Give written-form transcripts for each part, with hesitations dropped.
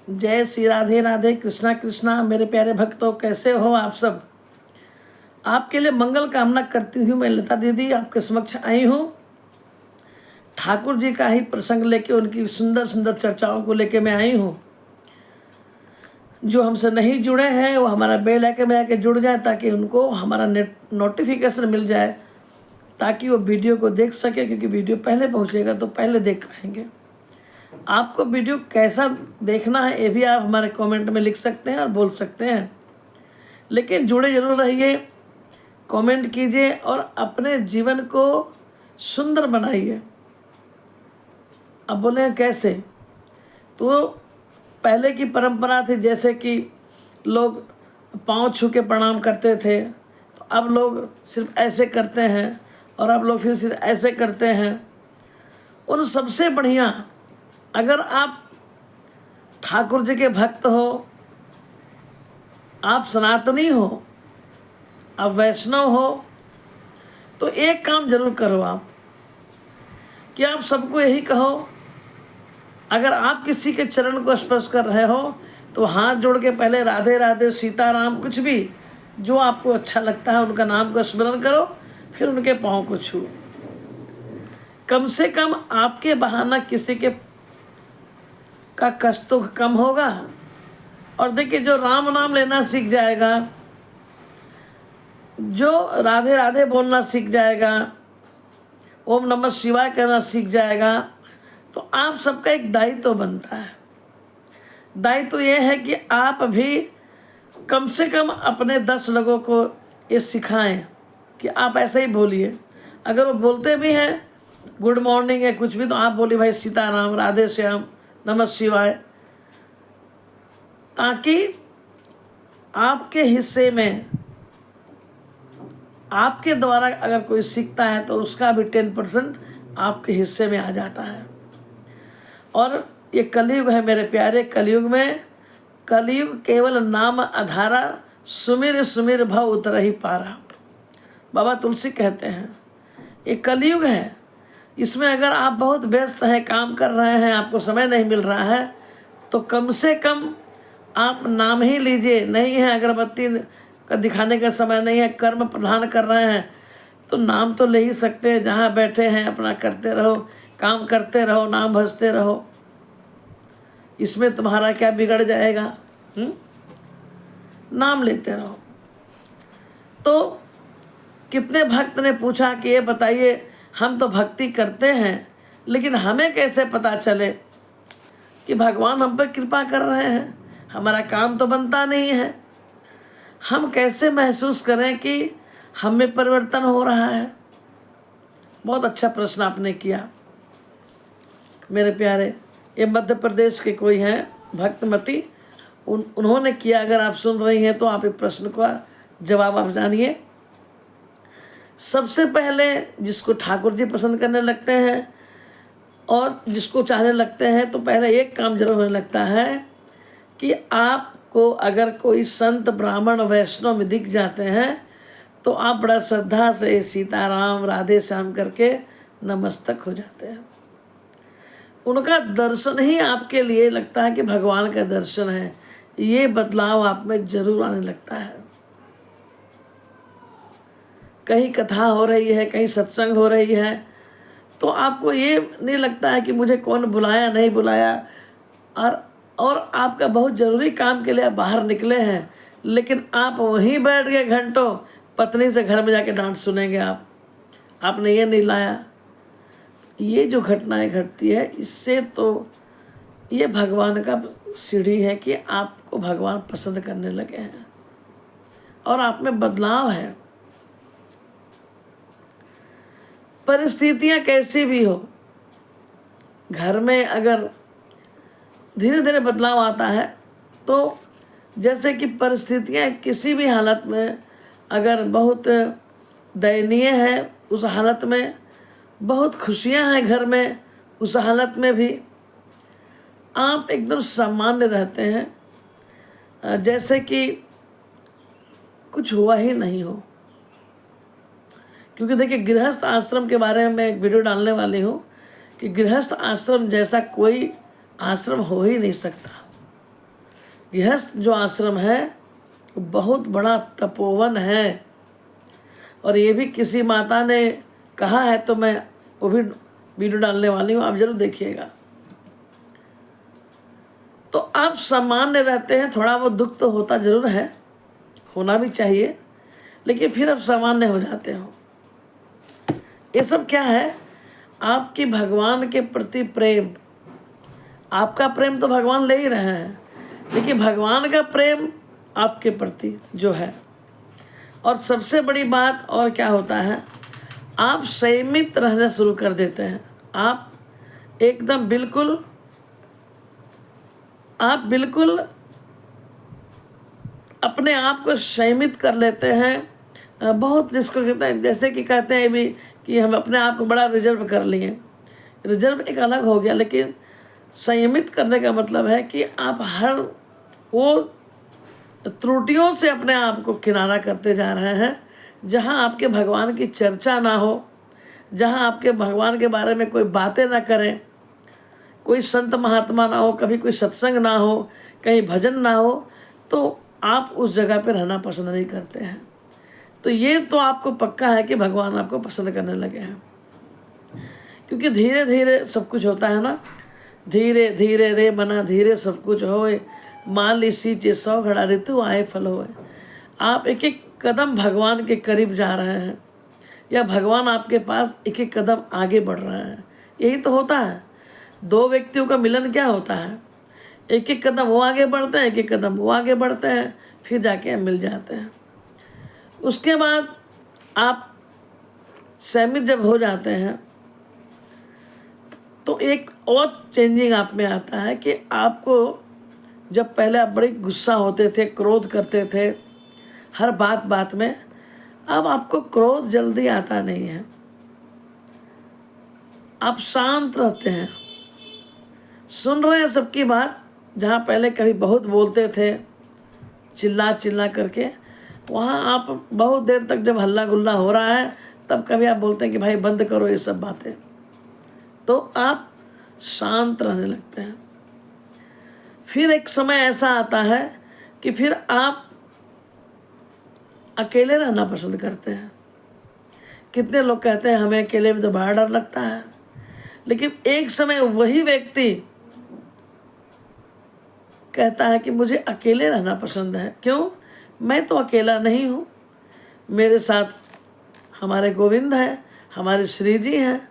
जय श्री राधे राधे, कृष्णा कृष्णा। मेरे प्यारे भक्तों, कैसे हो आप सब? आपके लिए मंगल कामना करती हूँ। मैं लता दीदी आपके समक्ष आई हूँ। ठाकुर जी का ही प्रसंग लेके, उनकी सुंदर सुंदर चर्चाओं को लेके मैं आई हूँ। जो हमसे नहीं जुड़े हैं वो हमारा बेल आइकन में आके जुड़ जाए, ताकि उनको हमारा नोटिफिकेशन मिल जाए, ताकि वो वीडियो को देख सके, क्योंकि वीडियो पहले पहुँचेगा तो पहले देख पाएंगे। आपको वीडियो कैसा देखना है ये भी आप हमारे कमेंट में लिख सकते हैं और बोल सकते हैं, लेकिन जुड़े जरूर रहिए, कमेंट कीजिए और अपने जीवन को सुंदर बनाइए। अब बोले कैसे? तो पहले की परंपरा थी, जैसे कि लोग पाँव छू के प्रणाम करते थे, तो अब लोग सिर्फ ऐसे करते हैं, और अब लोग फिर सिर्फ ऐसे करते हैं। उन सबसे बढ़िया, अगर आप ठाकुर जी के भक्त हो, आप सनातनी हो, आप वैष्णव हो, तो एक काम जरूर करो आप, कि आप सबको यही कहो, अगर आप किसी के चरण को स्पर्श कर रहे हो तो हाथ जोड़ के पहले राधे राधे, सीताराम, कुछ भी जो आपको अच्छा लगता है उनका नाम का स्मरण करो, फिर उनके पाँव को छू। कम से कम आपके बहाना किसी के का कष्ट तो कम होगा। और देखिए, जो राम नाम लेना सीख जाएगा, जो राधे राधे बोलना सीख जाएगा, ओम नमः शिवाय कहना सीख जाएगा, तो आप सबका एक दायित्व बनता है। दायित्व ये है कि आप भी कम से कम अपने 10 लोगों को ये सिखाएं कि आप ऐसे ही बोलिए। अगर वो बोलते भी हैं गुड मॉर्निंग है कुछ भी, तो आप बोलिए भाई सीताराम, राधे श्याम, नमः शिवाय, ताकि आपके हिस्से में, आपके द्वारा अगर कोई सीखता है तो उसका भी 10% आपके हिस्से में आ जाता है। और ये कलयुग है मेरे प्यारे। कलयुग में, कलयुग केवल नाम आधारा, सुमिर सुमिर भव उतरहि पारा। बाबा तुलसी कहते हैं ये कलयुग है। इसमें अगर आप बहुत व्यस्त हैं, काम कर रहे हैं, आपको समय नहीं मिल रहा है, तो कम से कम आप नाम ही लीजिए। नहीं है अगरबत्ती का दिखाने का समय नहीं है, कर्म प्रधान कर रहे हैं, तो नाम तो ले ही सकते हैं। जहाँ बैठे हैं अपना करते रहो, काम करते रहो, नाम भजते रहो। इसमें तुम्हारा क्या बिगड़ जाएगा? नाम लेते रहो। तो कितने भक्त ने पूछा कि ये बताइए, हम तो भक्ति करते हैं, लेकिन हमें कैसे पता चले कि भगवान हम पर कृपा कर रहे हैं? हमारा काम तो बनता नहीं है। हम कैसे महसूस करें कि हम में परिवर्तन हो रहा है? बहुत अच्छा प्रश्न आपने किया मेरे प्यारे। ये मध्य प्रदेश के कोई हैं भक्तमती, उन्होंने किया। अगर आप सुन रही हैं तो आप इस प्रश्न का जवाब आप जानिए। सबसे पहले जिसको ठाकुर जी पसंद करने लगते हैं और जिसको चाहने लगते हैं, तो पहले एक काम जरूर होने लगता है कि आपको अगर कोई संत ब्राह्मण वैष्णव में दिख जाते हैं, तो आप बड़ा श्रद्धा से सीताराम राधे श्याम करके नमस्तक हो जाते हैं। उनका दर्शन ही आपके लिए लगता है कि भगवान का दर्शन है। ये बदलाव आप में जरूर आने लगता है। कहीं कथा हो रही है, कहीं सत्संग हो रही है, तो आपको ये नहीं लगता है कि मुझे कौन बुलाया नहीं बुलाया, और आपका बहुत ज़रूरी काम के लिए आप बाहर निकले हैं, लेकिन आप वहीं बैठ गए घंटों, पत्नी से घर में जाके डांट सुनेंगे आपने ये नहीं लाया। ये जो घटनाएं घटती है, इससे तो ये भगवान का सीढ़ी है कि आपको भगवान पसंद करने लगे हैं और आप में बदलाव है। परिस्थितियां कैसी भी हो, घर में अगर धीरे धीरे बदलाव आता है, तो जैसे कि परिस्थितियां किसी भी हालत में अगर बहुत दयनीय है, उस हालत में बहुत खुशियां हैं घर में, उस हालत में भी आप एकदम सामान्य रहते हैं, जैसे कि कुछ हुआ ही नहीं हो। क्योंकि देखिए, गृहस्थ आश्रम के बारे में मैं एक वीडियो डालने वाली हूँ कि गृहस्थ आश्रम जैसा कोई आश्रम हो ही नहीं सकता। गृहस्थ जो आश्रम है वो बहुत बड़ा तपोवन है। और ये भी किसी माता ने कहा है, तो मैं वो भी वीडियो डालने वाली हूँ, आप जरूर देखिएगा। तो आप सामान्य रहते हैं, थोड़ा वो दुख तो होता जरूर है, होना भी चाहिए, लेकिन फिर आप सामान्य हो जाते हो। ये सब क्या है? आपकी भगवान के प्रति प्रेम। आपका प्रेम तो भगवान ले ही रहे हैं, लेकिन भगवान का प्रेम आपके प्रति जो है। और सबसे बड़ी बात और क्या होता है, आप संयमित रहना शुरू कर देते हैं। आप एकदम बिल्कुल अपने आप को संयमित कर लेते हैं। बहुत जिसको कहते हैं, जैसे कि कहते हैं भी कि हम अपने आप को बड़ा रिजर्व कर लिए। रिजर्व एक अलग हो गया, लेकिन संयमित करने का मतलब है कि आप हर वो त्रुटियों से अपने आप को किनारा करते जा रहे हैं। जहाँ आपके भगवान की चर्चा ना हो, जहाँ आपके भगवान के बारे में कोई बातें ना करें, कोई संत महात्मा ना हो, कभी कोई सत्संग ना हो, कहीं भजन ना हो, तो आप उस जगह पर रहना पसंद नहीं करते हैं। तो ये तो आपको पक्का है कि भगवान आपको पसंद करने लगे हैं, क्योंकि धीरे धीरे सब कुछ होता है ना। धीरे धीरे रे मना धीरे सब कुछ होए, मान ली सींचे 100 घड़ा ऋतु आए फल होए। आप एक एक कदम भगवान के करीब जा रहे हैं, या भगवान आपके पास एक एक कदम आगे बढ़ रहे हैं। यही तो होता है, दो व्यक्तियों का मिलन क्या होता है? एक एक कदम वो आगे बढ़ते हैं, एक एक कदम वो आगे बढ़ते हैं, फिर जाके मिल जाते हैं। उसके बाद आप सहमित जब हो जाते हैं तो एक और चेंजिंग आप में आता है कि आपको, जब पहले आप बड़े गुस्सा होते थे, क्रोध करते थे हर बात बात में, अब आपको क्रोध जल्दी आता नहीं है। आप शांत रहते हैं, सुन रहे हैं सबकी बात। जहाँ पहले कभी बहुत बोलते थे चिल्ला चिल्ला करके, वहाँ आप बहुत देर तक जब हल्ला गुल्ला हो रहा है तब कभी आप बोलते हैं कि भाई बंद करो ये सब बातें, तो आप शांत रहने लगते हैं। फिर एक समय ऐसा आता है कि फिर आप अकेले रहना पसंद करते हैं। कितने लोग कहते हैं हमें अकेले में तो बड़ा डर लगता है, लेकिन एक समय वही व्यक्ति कहता है कि मुझे अकेले रहना पसंद है। क्यों? मैं तो अकेला नहीं हूँ, मेरे साथ हमारे गोविंद हैं, हमारे श्री जी हैं।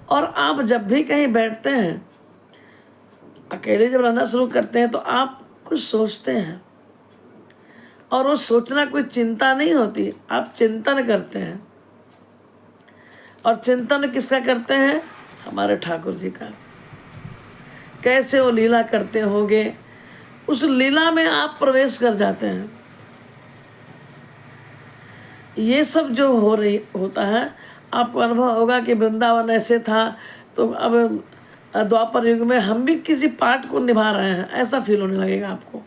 और आप जब भी कहीं बैठते हैं, अकेले जब रहना शुरू करते हैं, तो आप कुछ सोचते हैं, और वो सोचना कोई चिंता नहीं होती, आप चिंतन करते हैं। और चिंतन किसका करते हैं? हमारे ठाकुर जी का। कैसे वो लीला करते होंगे, उस लीला में आप प्रवेश कर जाते हैं। ये सब जो होता है, आपको अनुभव होगा कि वृंदावन ऐसे था, तो अब द्वापर युग में हम भी किसी पार्ट को निभा रहे हैं, ऐसा फील होने लगेगा आपको।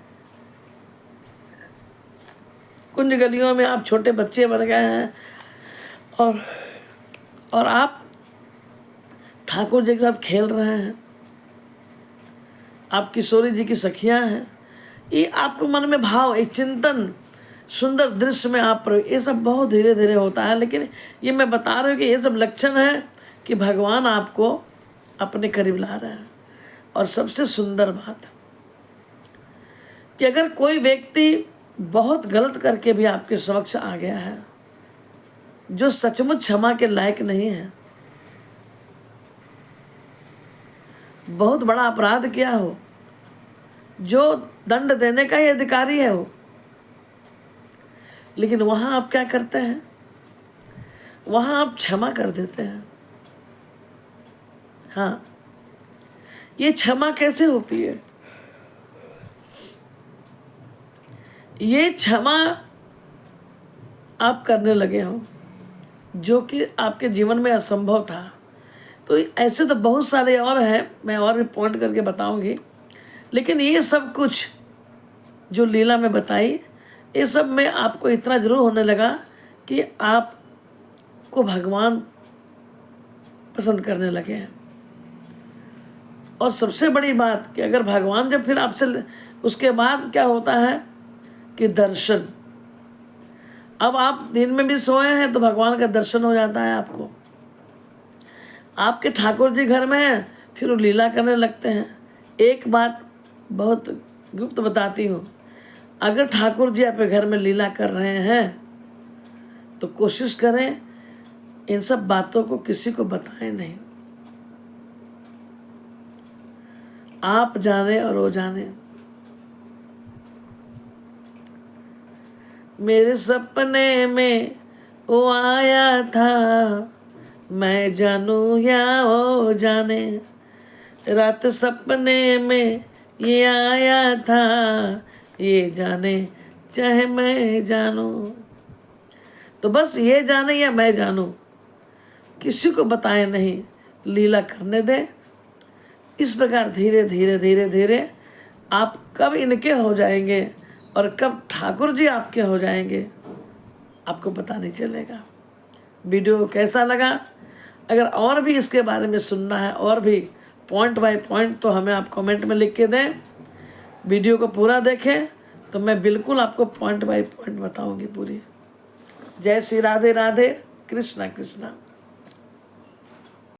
कुंज गलियों में आप छोटे बच्चे बन गए हैं, और आप ठाकुर जी के साथ खेल रहे हैं, आप किशोरी जी की सखियां हैं। ये आपको मन में भाव, एक चिंतन, सुंदर दृश्य में आप ये सब बहुत धीरे धीरे होता है। लेकिन ये मैं बता रही हूँ कि ये सब लक्षण है कि भगवान आपको अपने करीब ला रहे हैं। और सबसे सुंदर बात कि अगर कोई व्यक्ति बहुत गलत करके भी आपके समक्ष आ गया है, जो सचमुच क्षमा के लायक नहीं है, बहुत बड़ा अपराध किया हो, जो दंड देने का ही अधिकारी है वो, लेकिन वहाँ आप क्या करते हैं? वहाँ आप क्षमा कर देते हैं। हाँ, ये क्षमा कैसे होती है? ये क्षमा आप करने लगे हो जो कि आपके जीवन में असंभव था। तो ऐसे तो बहुत सारे और हैं, मैं और भी पॉइंट करके बताऊंगी। लेकिन ये सब कुछ जो लीला में बताई, ये सब में आपको इतना जरूर होने लगा कि आपको भगवान पसंद करने लगे हैं। और सबसे बड़ी बात कि अगर भगवान जब फिर आपसे, उसके बाद क्या होता है कि दर्शन। अब आप दिन में भी सोए हैं तो भगवान का दर्शन हो जाता है आपको। आपके ठाकुर जी घर में हैं, फिर वो लीला करने लगते हैं। एक बात बहुत गुप्त बताती हूँ, अगर ठाकुर जी आपके घर में लीला कर रहे हैं तो कोशिश करें इन सब बातों को किसी को बताएं नहीं। आप जाने और वो जाने। मेरे सपने में वो आया था, मैं जानू या वो जाने। रात सपने में ये आया था, ये जाने चाहे मैं जानू। तो बस ये जाने या मैं जानूं, किसी को बताए नहीं, लीला करने दें। इस प्रकार धीरे धीरे धीरे धीरे आप कब इनके हो जाएंगे और कब ठाकुर जी आपके हो जाएंगे आपको पता नहीं चलेगा। वीडियो कैसा लगा? अगर और भी इसके बारे में सुनना है, और भी पॉइंट बाय पॉइंट, तो हमें आप कमेंट में लिख के दें। वीडियो को पूरा देखें तो मैं बिल्कुल आपको पॉइंट बाय पॉइंट बताऊंगी पूरी। जय श्री राधे राधे, कृष्णा कृष्णा।